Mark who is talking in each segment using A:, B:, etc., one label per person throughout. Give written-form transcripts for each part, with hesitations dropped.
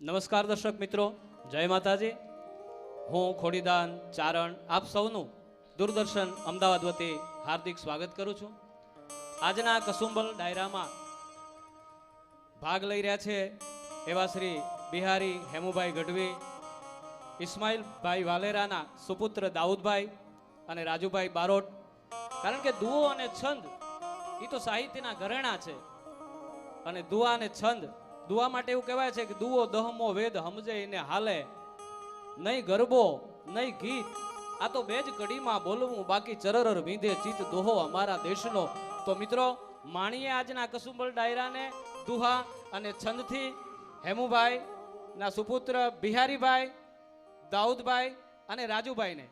A: નમસ્કાર દર્શક મિત્રો, જય માતાજી. હું ખોડીદાન ચારણ આપ સૌનું દૂરદર્શન અમદાવાદ વતી હાર્દિક સ્વાગત કરું છું. આજના કસુંબલ ડાયરામાં ભાગ લઈ રહ્યા છે એવા શ્રી બિહારી હેમુભાઈ ગઢવી, ઇસ્માઇલભાઈ વાલેરાના સુપુત્ર દાઉદભાઈ અને રાજુભાઈ બારોટ. કારણ કે દુઓ અને છંદ એ તો સાહિત્યના ઘરેણા છે. અને દુઆ અને છંદ, દુઆ માટે એવું કહેવાય છે કે દુઓ દહમો વેદ સમજે એને હાલે, નહીં ગરબો નહીં ગીત, આ તો બે જ કડીમાં બોલવું, બાકી ચરર વીંધે ચિત દોહો અમારા દેશનો. તો મિત્રો, માણીએ આજના કસુંબલ ડાયરાને દુહા અને છંદથી હેમુભાઈ ના સુપુત્ર બિહારીભાઈ, દાઉદભાઈ અને રાજુભાઈને.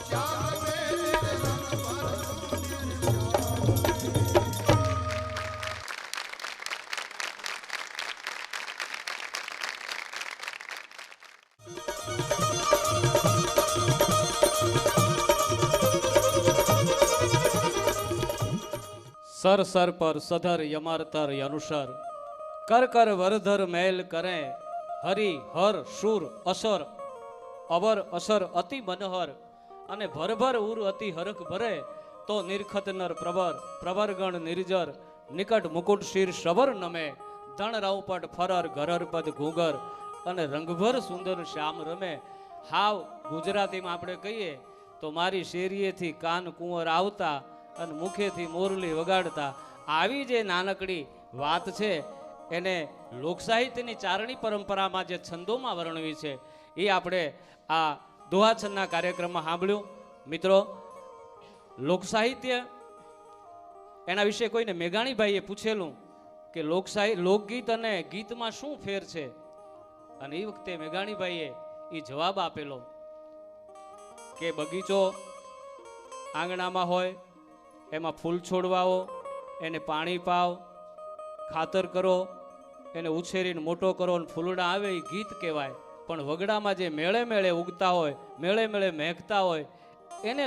B: श्याम में
A: સર સર પર સધર યમરતર અનુસર કર કર વરધર મેલ કરે હરિ હર શુર અસર અવર અસર અતિ મનોહર અને ભરભર ઉર અતિ હરખ ભરે તો નિરખત નર પ્રવર પ્રવર ગણ નિર્જર નિકટ મુકુટ શિર શવર નમે ધણ રાવપટ ફરર ઘરર પદ ઘૂગર અને રંગભર સુંદર શ્યામ રમે. હાવ ગુજરાતીમાં આપણે કહીએ તો મારી શેરીએથી કાન કુંવર આવતા અને મુખેથી મોરલી વગાડતા. આવી જે નાનકડી વાત છે એને લોકસાહિત્યની ચારણી પરંપરામાં જે છંદોમાં વર્ણવી છે એ આપણે આ દોહાછંદના કાર્યક્રમમાં સાંભળ્યું. મિત્રો, લોકસાહિત્ય એના વિશે કોઈને મેઘાણીભાઈએ પૂછેલું કે લોકગીત અને ગીતમાં શું ફેર છે, અને એ વખતે મેઘાણીભાઈએ એ જવાબ આપેલો કે બગીચો આંગણામાં હોય, એમાં ફૂલ છોડવાઓ, એને પાણી પાવ, ખાતર કરો, એને ઉછેરીને મોટો કરો અને ફૂલડા આવે એ ગીત કહેવાય. પણ વગડામાં જે મેળે મેળે ઉગતા હોય, મેળે મેળે મહેકતા હોય એને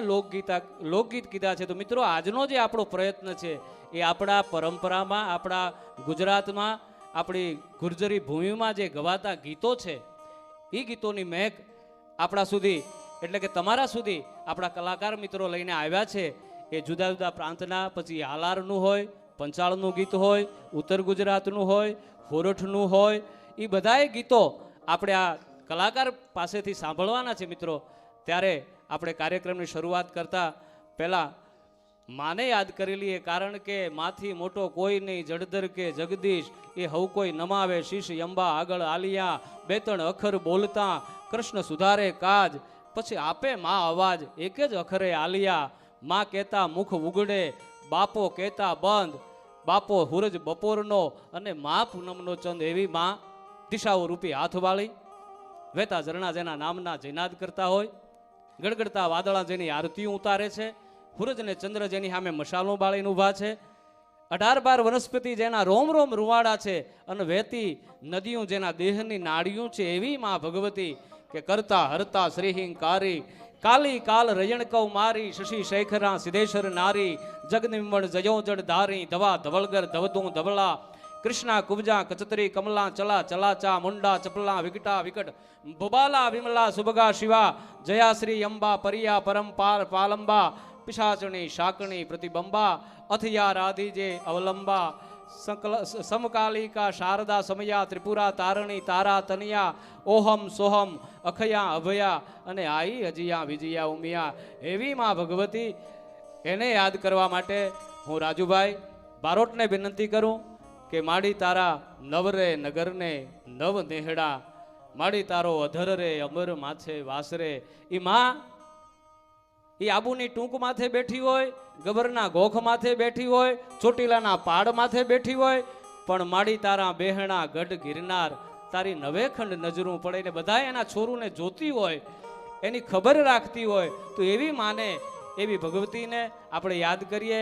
A: લોકગીત કીધા છે. તો મિત્રો, આજનો જે આપણો પ્રયત્ન છે એ આપણા પરંપરામાં, આપણા ગુજરાતમાં, આપણી ગુર્જરી ભૂમિમાં જે ગવાતા ગીતો છે એ ગીતોની મહેક આપણા સુધી, એટલે કે તમારા સુધી આપણા કલાકાર મિત્રો લઈને આવ્યા છે. એ જુદા જુદા પ્રાંતના, પછી હાલારનું હોય, પંચાળનું ગીત હોય, ઉત્તર ગુજરાતનું હોય, હોરઠનું હોય, એ બધાય ગીતો આપણે આ કલાકાર પાસેથી સાંભળવાના છે. મિત્રો, ત્યારે આપણે કાર્યક્રમની શરૂઆત કરતા પહેલાં માને યાદ કરી લઈએ, કારણ કે માથી મોટો કોઈ નહીં, જડધર કે જગદીશ એ હવ કોઈ નમાવે, શીશ અંબા આગળ આલિયા, બે ત્રણ અખર બોલતા કૃષ્ણ સુધારે કાજ, પછી આપે માં અવાજ એક જ અખરે આલિયા, માં કહેતા મુખ ઉગડે, બાપો કહેતા બંધ, બાપો હુરજ બપોરનો અને મા પૂનમનો ચંદ, એવી માં દિશાઓ રૂપી હાથવાળી, વહેતા ઝરણા જેના નામના જયનાદ કરતા હોય, ગડગડતા વાદળા જેની આરતીઓ ઉતારે છે, સૂરજ ને ચંદ્ર જેની સામે મશાલો બાળીને ઊભા છે, 18-12 વનસ્પતિ જેના રોમ રોમ રૂવાડા છે, અને વહેતી નદીઓ જેના દેહની નાડીઓ છે, એવી માં ભગવતી કે કરતા હરતા શ્રીહિંકારી, કાલી કાલ રયણ કૌ મારી, શશી શેખરા સિદ્ધેશ્વર નારી, જગનિમણ જયો જડ ધારી, ધવા ધવલગર ધવતું ધવલા, કૃષ્ણા કુબજા કચતરી કમલા ચલા ચલાચા, મુંડા ચપલા વિકટા વિકટ, ભુબાલા વિમલા સુભગા શિવા, જયાશ્રી અંબા પરિયા પરંપાર પાલંબા, પિશાચણી શાકણી પ્રતિબંબા, અથિયા રાધીજે અવલંબા, સમકાલિકા શારદા સમયા, ત્રિપુરા તારણી તારા તનિયા, ઓહમ સોહમ અખયા અભયા, અને આઈ હજિયા વિજયા ઉમિયા, એવી માં ભગવતી. એને યાદ કરવા માટે હું રાજુભાઈ બારોટને વિનંતી કરું કે માડી તારા નવરે નગરને નવ નેહડા, માડી તારો અધર રે અમર માથે વાસરે. એ માં એ આબુની ટૂંક માથે બેઠી હોય, ગબરના ગોખ માથે બેઠી હોય, ચોટીલાના પાડ માથે બેઠી હોય, પણ માડી તારા બેહણા ગઢ ગિરનાર તારી નવેખંડ નજરું પડે ને બધા એના છોરુને જોતી હોય, એની ખબર રાખતી હોય. તો એવી માને, એવી ભગવતીને આપણે યાદ કરીએ.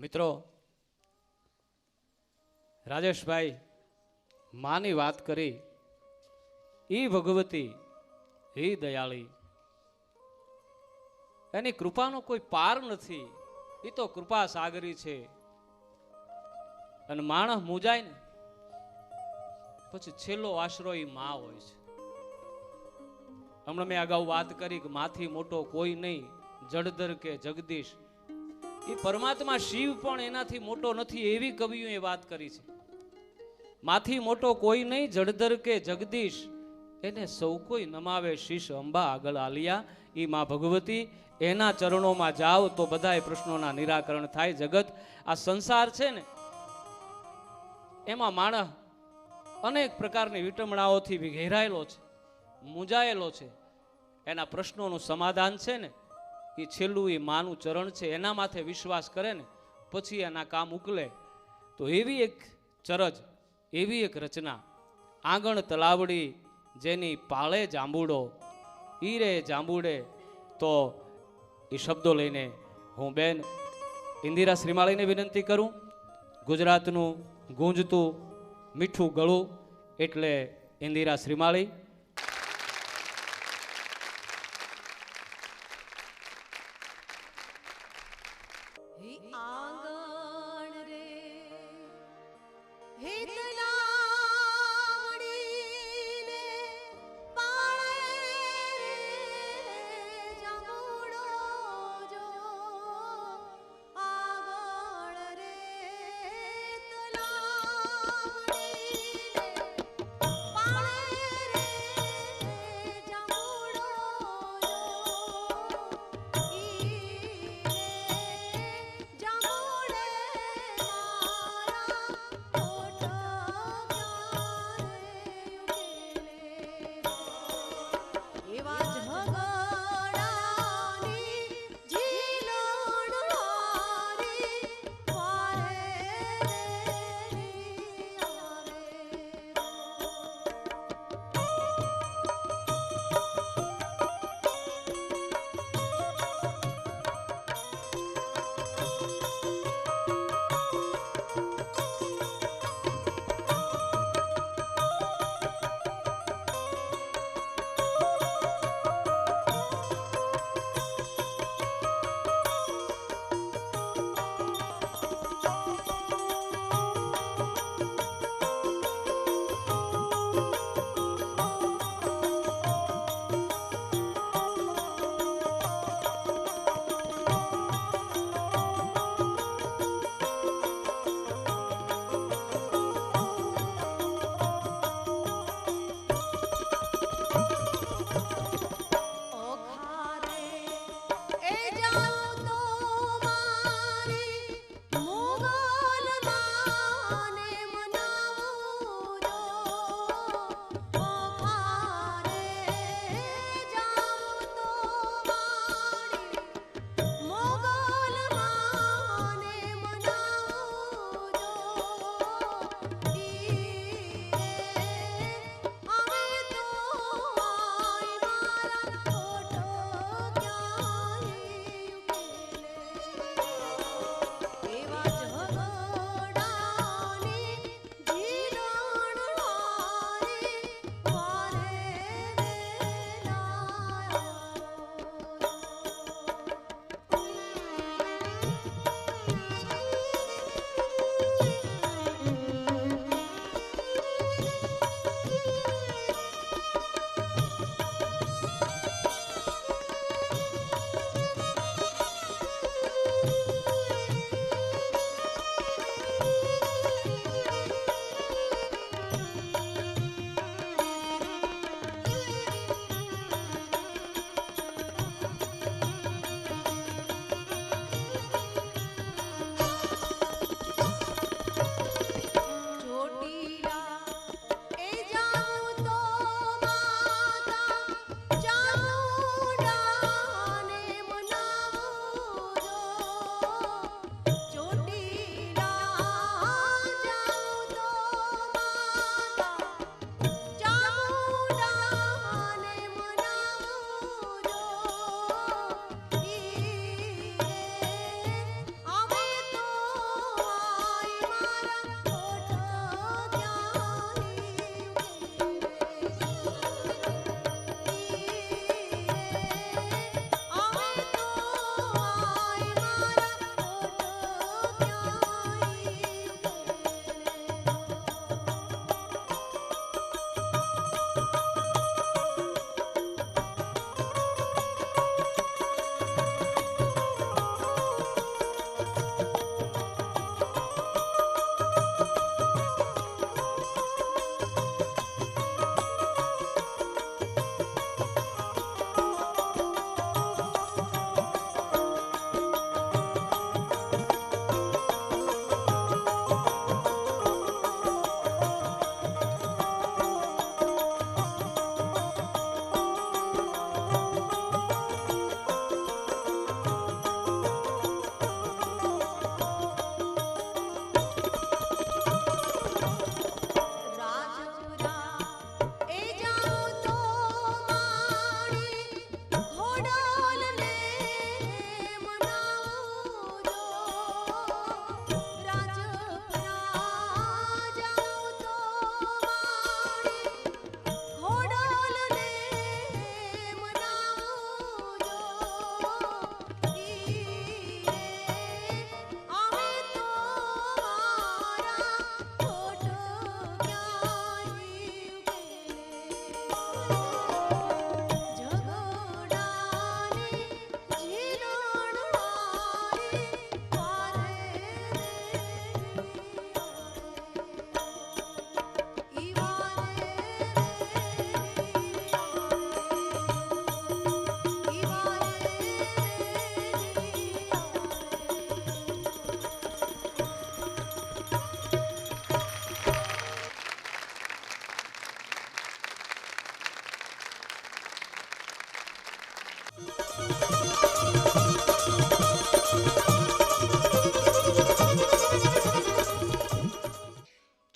A: મિત્રો રાજેશભાઈ માની વાત કરી, ઈ ભગવતી હે દયાળી, એની કૃપાનો કોઈ પાર નથી. એ તો કૃપા સાગરી છે. અને માણસ મૂજાય ને પછી છેલ્લો આશરો એ માં હોય છે. હમણાં મેં અગાઉ વાત કરી કે માથી મોટો કોઈ નહીં, જળધર કે જગદીશ. એ પરમાત્મા શિવ પણ એનાથી મોટો નથી, એવી કવિઓએ વાત કરી છે. માથી મોટો કોઈ નહીં, જળધર કે જગદીશ, એને સૌ કોઈ નમાવે શીશ અંબા આગળ આલિયા. એ માં ભગવતી, એના ચરણોમાં જાઓ તો બધાય પ્રશ્નોના નિરાકરણ થાય. જગત આ સંસાર છે ને, એમાં માણસ અનેક પ્રકારની વિટમણાઓથી ઘેરાયેલો છે, મૂંઝાયેલો છે. એના પ્રશ્નોનું સમાધાન છે ને એ છેલ્લું એ માનું ચરણ છે. એના માથે વિશ્વાસ કરે ને પછી એના કામ ઉકલે. તો એવી એક ચરજ, એવી એક રચના, આંગણ તલાવડી જેની પાળે જાંબુડો, ઈ રે જાંબુડે. તો એ શબ્દો લઈને હું બેન ઇન્દિરા શ્રીમાળીને વિનંતી કરું. ગુજરાતનું ગુંજતું મીઠું ગળું એટલે ઇન્દિરા શ્રીમાળી.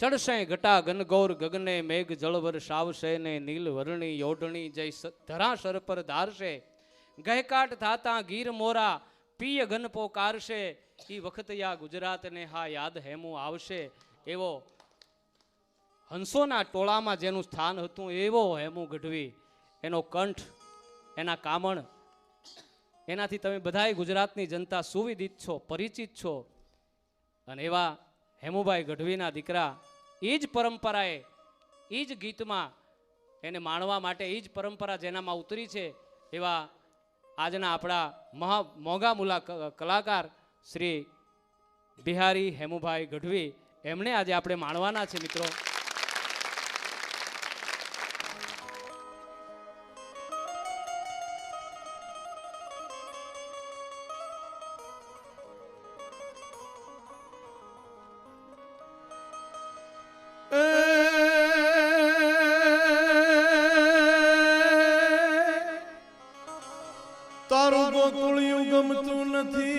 A: ચડશે ઘટા ગનગૌર ગગને મેઘ જળવર સાવશે ને નીલ વરણી યોઢણી જય ધરાસર પર ધારશે ગહેકાટ થાતા ગીર મોરા પિય ગન પોકારશે ઈ વખત યા ગુજરાતને હા યાદ હેમું આવશે. એવો હંસોના ટોળામાં જેનું સ્થાન હતું એવો હેમુ ગઢવી, એનો કંઠ, એના કામણ, એનાથી તમે બધાય ગુજરાતની જનતા સુવિદિત છો, પરિચિત છો. અને એવા હેમુભાઈ ગઢવીના દીકરા એ જ પરંપરાએ, એ જ ગીતમાં એને માણવા માટે એ જ પરંપરા જેનામાં ઉતરી છે એવા આજના આપણા મોંઘા મુલા કલાકાર શ્રી બિહારી હેમુભાઈ ગઢવી, એમણે આજે આપણે માણવાના છે મિત્રો.
B: તારું ગોકુળિયું ગમતું નથી,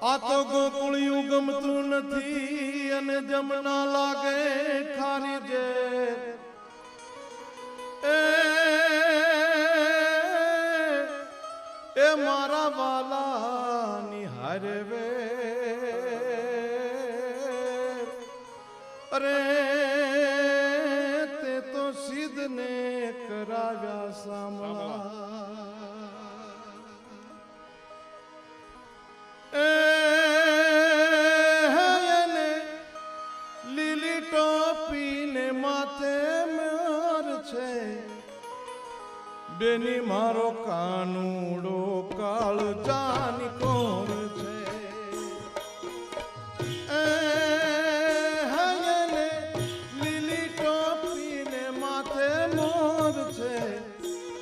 B: આ તો ગોકુળિયું ગમતું નથી અને જમના લાગે ખારી જે એ મારા વાલા નિહારવે અરે તે તો સિદ્ધને કરાવ્યા સામલા એને લીલી ટોપીને માથે મોર છે, બેની મારો કાનુડો કાળ જાની કોર છે.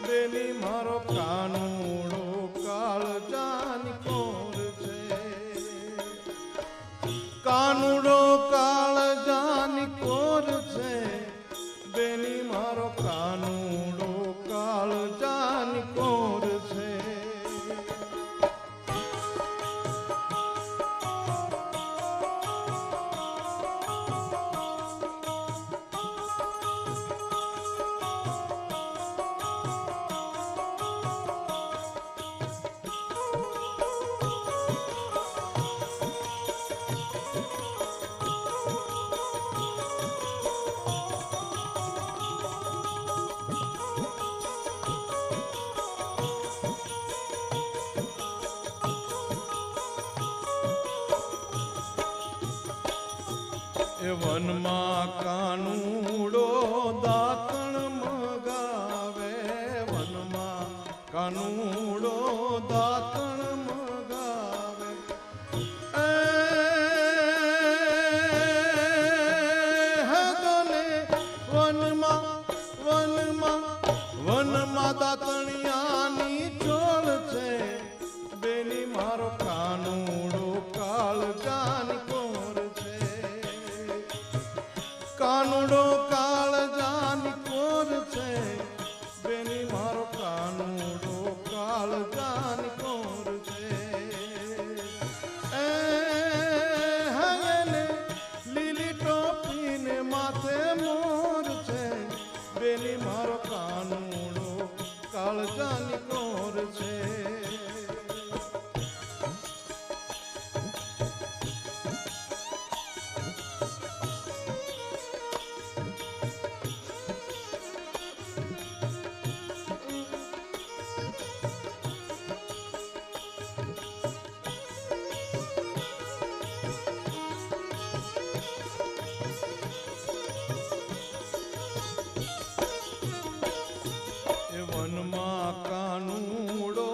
B: બેની મારો કાનુડો કાળ જાની કોર છે, કાનુડો કાળ જાની કોર છે, બેની મારો કાનુડો કાળ જાની કોર છે. વનમાં કાનુડો દાતણ મગાવે, વનમાં કાનુડો દાતણ મગાવે, વનમાં દાતણિયાની ચોળ છે, બેની મારો કાનુડો કાળ જાની કોર છે, કાનુડો કાળ જાની કોર છે, બેની મારો કાનુડો કાળ જાની કોર છે. એને લીલી ટોપીને માથે મોર છે, બેની મારો કાનુડો કાળ જાની કોર છે. વનમાં કાનુડો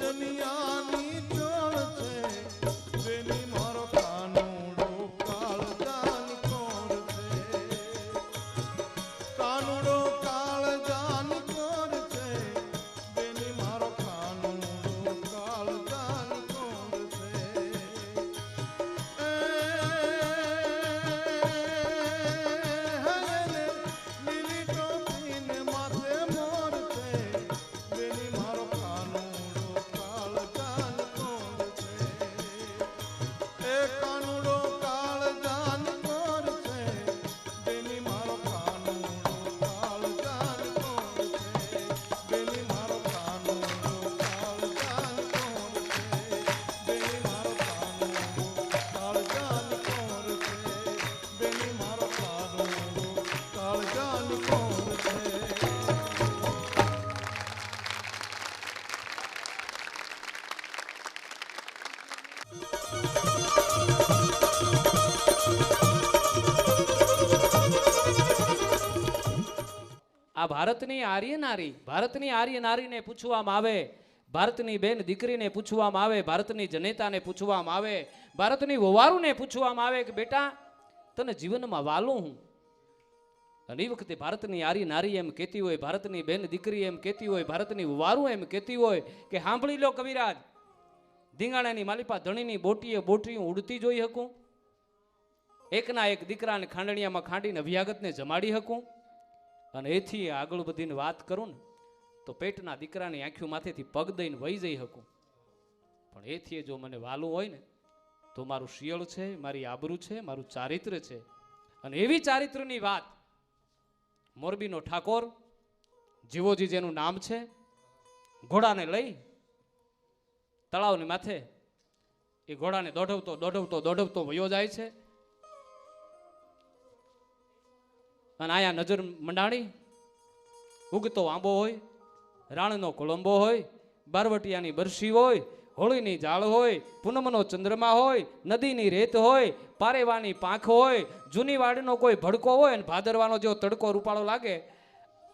B: દુનિયાની ચોળ છે બેની મારો કાનુડો કાળજાની કોર છે કાનુડો કાળજાની કોર છે બેની મારો કાનુડો કાળજાની કોર છે લીલી ટોપીને માથે મોર છે બેની મારો કાનુડો કાળજાની કોર છે એ કાનુડો કાળજાની કોર છે બેની મારો કાનુડો કાળજાની કોર છે બેની મારો કાનુડો કાળજાની કોર છે બેની મારો કાનુડો કાળજાની કોર છે બેની મારો કાનુડો કાળજાની કોર છે
A: આ ભારતની આર્ય નારીને પૂછવામાં આવે, ભારતની બેન દીકરીને પૂછવામાં આવે, ભારતની જનેતાને પૂછવામાં આવે, ભારતની વવારુને પૂછવામાં આવે કે બેટા તને જીવનમાં વાલું હું. અને એ વખતે ભારતની આર્ય નારી એમ કહેતી હોય, ભારતની બેન દીકરી એમ કહેતી હોય, ભારતની વવારું એમ કહેતી હોય કે સાંભળી લો કવિરાજ, ધીંગાણાની માલિપા ધણીની બોટીએ બોટીયું ઉડતી જોઈ શકું, એકના એક દીકરાને ખાંડણિયામાં ખાંડીને અભ્યાગતને જમાડી શકું, અને એથી આગળ બધીને વાત કરું ને તો પેટના દીકરાની આંખો માથેથી પગ દઈને વહી જઈ શકું, પણ એથી જો મને વાલું હોય ને તો મારું શિયળ છે, મારી આબરૂ છે, મારું ચારિત્ર છે. અને એવી ચારિત્રની વાત મોરબીનો ઠાકોર જીવોજી જેનું નામ છે, ઘોડાને લઈ તળાવની માથે એ ઘોડાને દોઢવતો દોઢવતો દોઢવતો વયો જાય છે. અને આયા નજર મંડાણી ઉગતો આંબો હોય, રાણનો કોલંબો હોય, બારવટિયાની બરસી હોય, હોળીની જાળ હોય, પૂનમનો ચંદ્રમા હોય, નદીની રેત હોય, પારેવાની પાંખ હોય, જૂની વાડીનો કોઈ ભડકો હોય અને ભાદરવાનો જેવો તડકો રૂપાળો લાગે,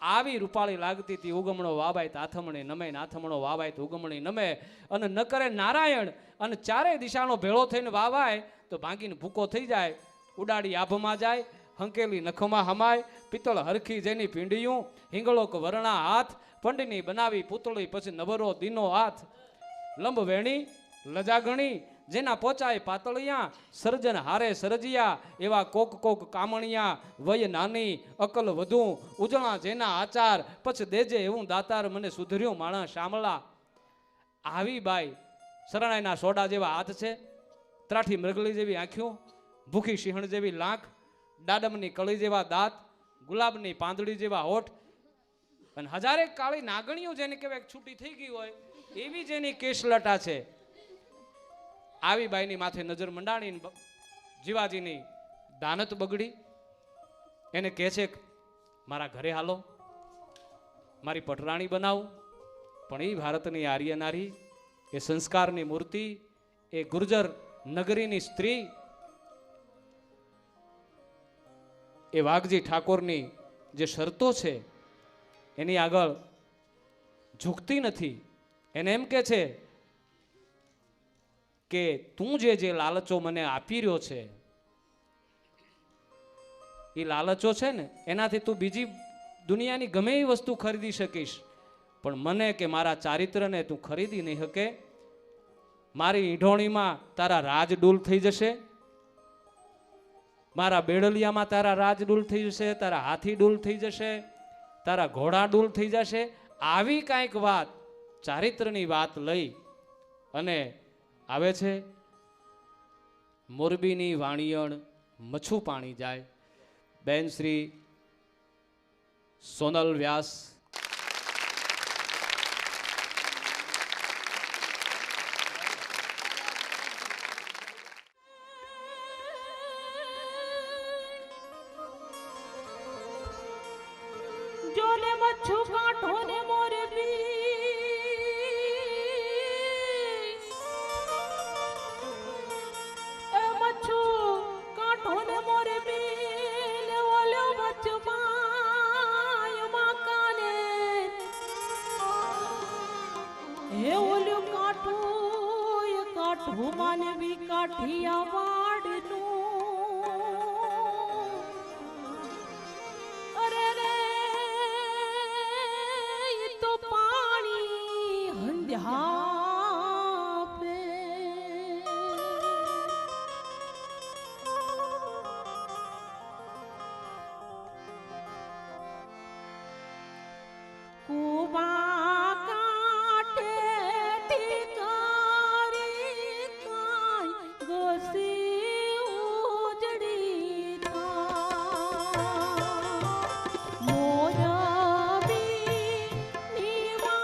A: આવી રૂપાળી લાગતી હતી. ઉગમણો વાવાય તો આથમણે નમે, આથમણો વાવાય તો ઉગમણી નમે. અને ન કરે નારાયણ અને ચારે દિશાનો ભેળો થઈને વાવાય તો ભાંગીને ભૂકો થઈ જાય, ઉડાડી આભમાં જાય, હંકેલી નખમાં હમાય, પિત્તળ હરખી જેની પીંડિયું, હિંગળોક વરણા હાથ, પંડની બનાવી પૂતળી પછી નવરો દીનો હાથ, લંબ વેણી લજાગણી જેના પોચાય પાતળિયા, સર્જન હારે સરજિયા એવા કોક કોક કામણિયા, વય નાની અકલ વધુ, ઉજળા જેના આચાર પછી દેજે એવું દાતાર, મને સુધર્યું માણસ શામળા. આવી બાઈ શરણાઈના સોડા જેવા હાથ છે, ત્રાઠી મૃગલી જેવી આંખો, ભૂખી સિંહણ જેવી લાંખ, દાડમની કળી જેવા દાંત, ગુલાબની પાંદડી જેવા હોઠ, અને હજારેક કાળી નાગણીઓ જેને કહેવાય છૂટી થઈ ગઈ હોય એવી જેની કેશલટા છે. આવી બાઈની માથે નજર મંડાણી જીવાજીની દાનત બગડી. એને કહે છે મારા ઘરે હાલો, મારી પટરાણી બનાવું. પણ એ ભારતની આર્ય નારી, એ સંસ્કારની મૂર્તિ, એ ગુર્જર નગરીની સ્ત્રી, એ વાઘજી ઠાકોરની જે શરતો છે એની આગળ ઝૂકતી નથી. એને એમ કે છે કે તું જે લાલચો મને આપી રહ્યો છે એ લાલચો છે ને એનાથી તું બીજી દુનિયાની ગમે એ વસ્તુ ખરીદી શકીશ, પણ મને કે મારા ચારિત્રને તું ખરીદી નહીં શકે. મારી ઈંઢોણીમાં તારા રાજ ડૂલ થઈ જશે, મારા બેડલિયામાં તારા રાજ ડૂલ થઈ જશે, તારા હાથી ડૂલ થઈ જશે, તારા ઘોડા ડૂલ થઈ જશે. આવી કાંઈક વાત, ચારિત્રની વાત લઈ અને આવે છે. મોરબીની વાણિયણ મચ્છું પાણી જાય, બેન શ્રી સોનલ વ્યાસ.
C: જોલે મચ્છુ કાંઠો ને મોરબી, એ મચ્છુ કાંઠો ને મોરબી, ને ઓલો મચ્છુ માય માકાને, હે ઓલો કાંઠો કાઠું માનવી કાઠિયાવાડનું અરે રે ઈ તો પાણી હંધ્યા પે કુવા કાંઠે ઠીકારી કાંઈ ગોસી ઉજળી થાય મોરબી નિવાણિયા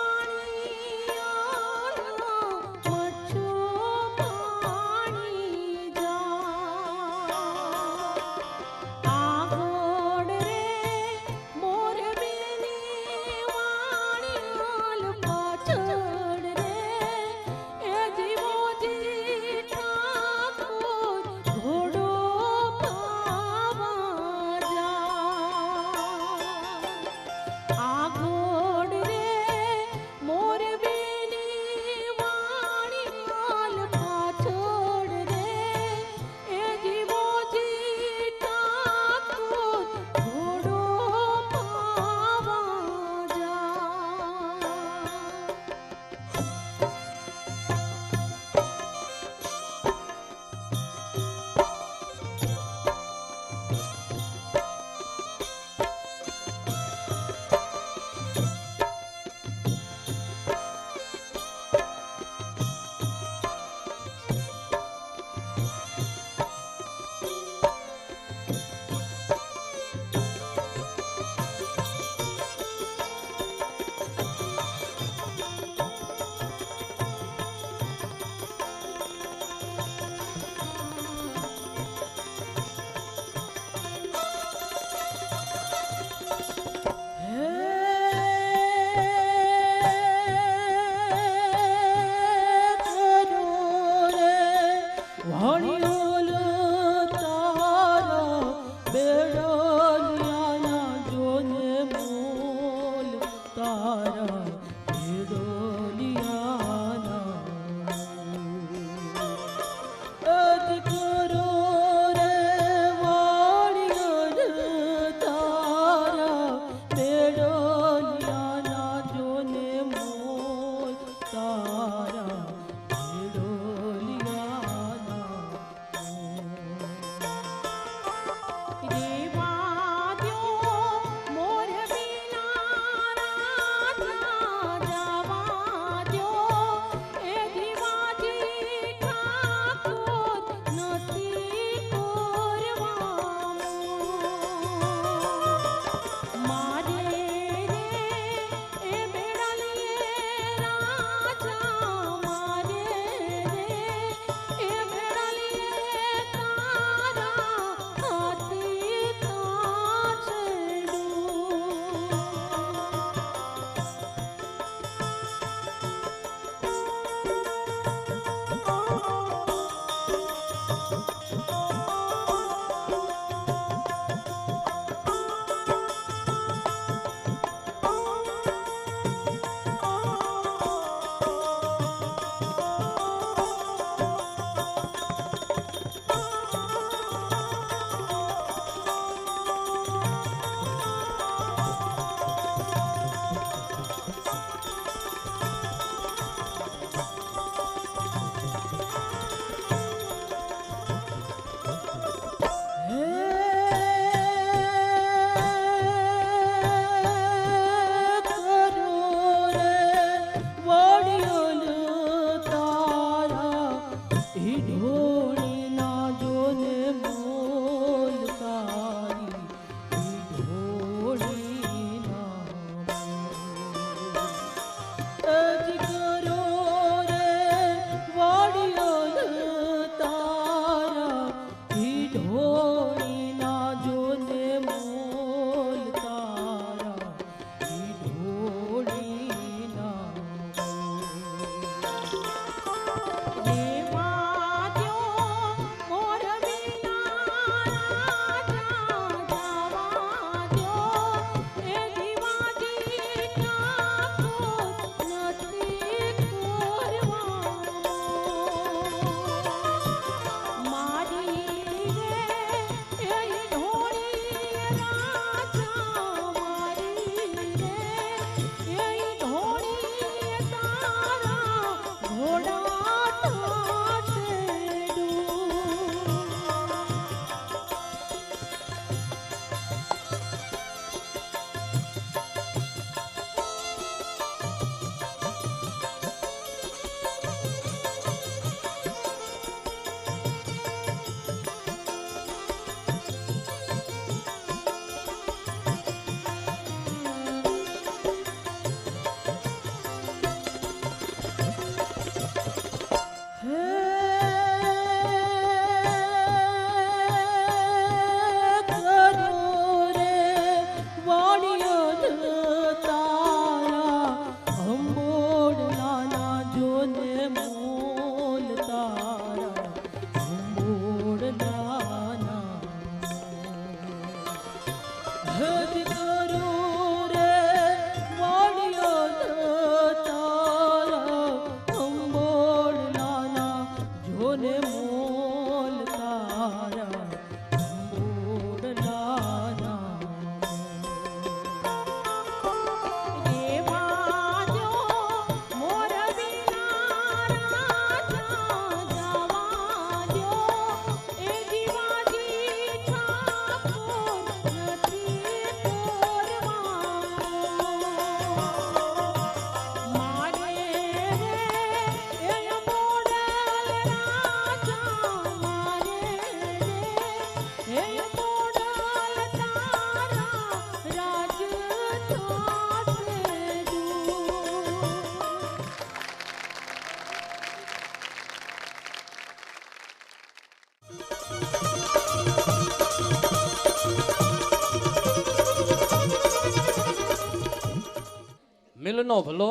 A: ભલો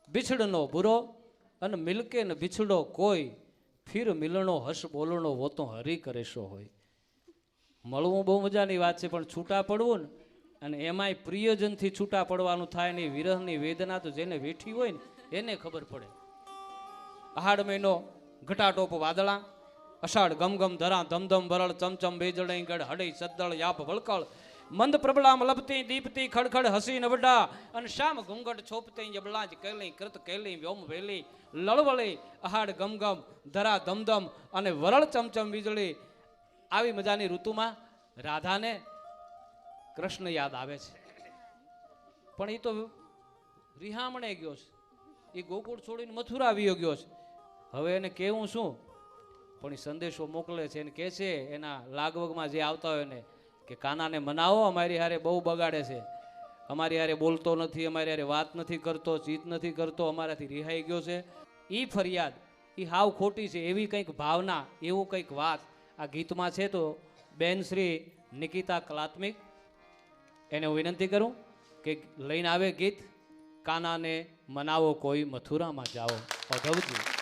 A: બિછડનો બુરો અને મિલકે ન બિછડો કોઈ ફિર મિલણો હર્ષ બોલણો વો તો હરી કરેશો હોય. મળવું બહુ મજાની વાત છે, પણ છૂટા પડવું ને, અને એમાંય પ્રિયજનથી છૂટા પડવાનું થાય ને, વિરહની વેદના તો જેને વેઠી હોય ને એને ખબર પડે. આહાડ મહિનો ઘટાટોપ વાદળા, અષાઢ ગમગમ ધરા ધમધમ વરળ ચમચમ બેજળઈ ગઢ હડઈ સદ્દળ યાપ વળકળ મંદ પ્રબળામ લપતી દીપતી ખડખડ હસી નવડા અને શામ ઘૂંઘટ છોપતી જબલા જ કેલી કૃત કેલી વ્યોમ વેલી લળવળી આહાડ ગમગમ ધરા ધમધમ અને વરળ ચમચમ વીજળી. આવી મજાની ઋતુમાં રાધાને કૃષ્ણ યાદ આવે છે, પણ એ તો રિહામણે ગયો છે, એ ગોકુળ છોડીને મથુરા આવ્યો ગયો છે. હવે એને કેવું શું? પણ એ સંદેશો મોકલે છે, એને કહે છે એના લાગવગમાં જે આવતા હોય એને કે કાનાને મનાવો, અમારી હારે બહુ બગાડે છે, અમારી હારે બોલતો નથી, અમારી હારે વાત નથી કરતો, ચીત નથી કરતો, અમારાથી રિહાઈ ગયો છે. એ ફરિયાદ એ હાવ ખોટી છે, એવી કંઈક ભાવના, એવું કંઈક વાત આ ગીતમાં છે. તો બેન શ્રી નિકિતા કલાત્મિક, એને હું વિનંતી કરું કે લઈને આવે ગીત કાનાને મનાવો કોઈ મથુરામાં જાઓ. અધવજી